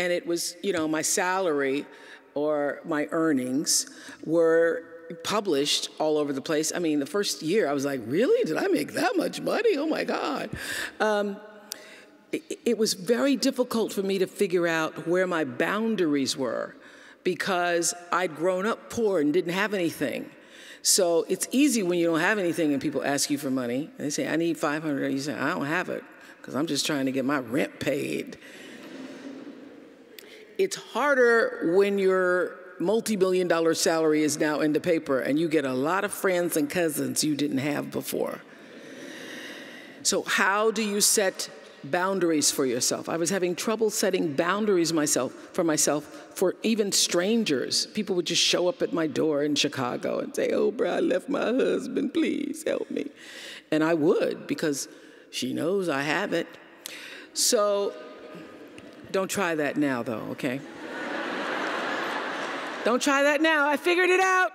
and it was, you know, my salary or my earnings were published all over the place. I mean, the first year I was like, really? Did I make that much money? Oh my God. It was very difficult for me to figure out where my boundaries were because I'd grown up poor and didn't have anything. So it's easy when you don't have anything and people ask you for money. And they say, I need $500. You say, I don't have it because I'm just trying to get my rent paid. It's harder when your multi-million-dollar salary is now in the paper and you get a lot of friends and cousins you didn't have before. So how do you set boundaries for yourself? I was having trouble setting boundaries for myself for even strangers. People would just show up at my door in Chicago and say, Oprah, I left my husband, please help me. And I would, because she knows I have it. So don't try that now, though, okay? Don't try that now. I figured it out.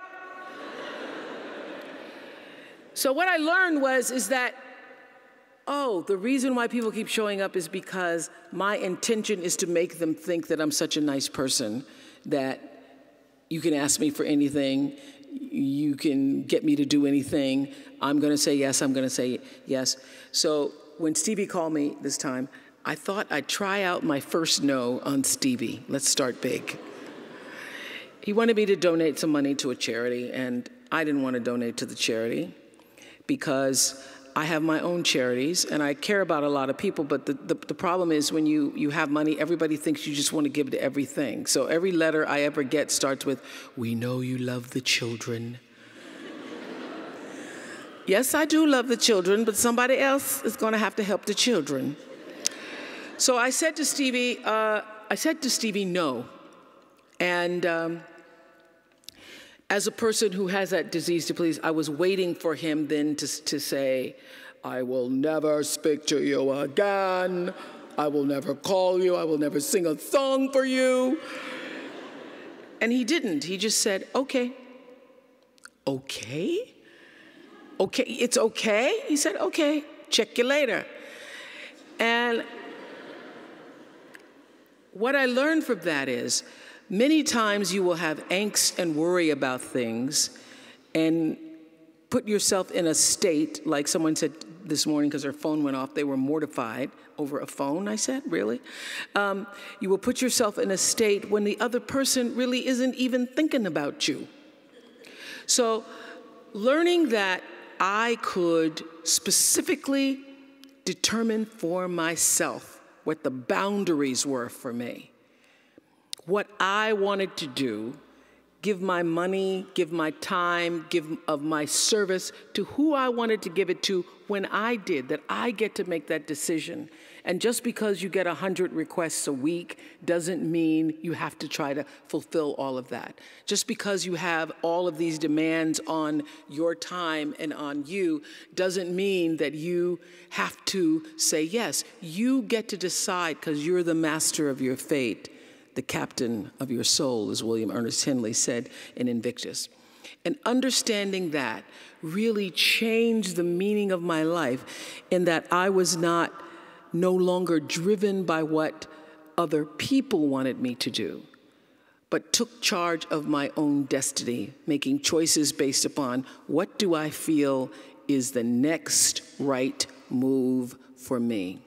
So what I learned is that, oh, the reason why people keep showing up is because my intention is to make them think that I'm such a nice person that you can ask me for anything, you can get me to do anything, I'm gonna say yes, I'm gonna say yes. So when Stevie called me this time, I thought I'd try out my first no on Stevie. Let's start big. He wanted me to donate some money to a charity, and I didn't want to donate to the charity because I have my own charities, and I care about a lot of people, but the problem is when you have money, everybody thinks you just want to give to everything. So every letter I ever get starts with, we know you love the children. Yes, I do love the children, but somebody else is going to have to help the children. So I said to Stevie, no. And as a person who has that disease to please, I was waiting for him then to say, I will never speak to you again. I will never call you. I will never sing a song for you. And he didn't. He just said, okay. Okay? Okay, it's okay? He said, okay, check you later. And what I learned from that is, many times you will have angst and worry about things and put yourself in a state, like someone said this morning because their phone went off, they were mortified over a phone. I said, really? You will put yourself in a state when the other person really isn't even thinking about you. So learning that I could specifically determine for myself what the boundaries were for me, what I wanted to do, give my money, give my time, give of my service to who I wanted to give it to when I did, that I get to make that decision. And just because you get 100 requests a week doesn't mean you have to try to fulfill all of that. Just because you have all of these demands on your time and on you doesn't mean that you have to say yes. You get to decide because you're the master of your fate, the captain of your soul, as William Ernest Henley said in Invictus. And understanding that really changed the meaning of my life in that I was no longer driven by what other people wanted me to do, but took charge of my own destiny, making choices based upon what do I feel is the next right move for me.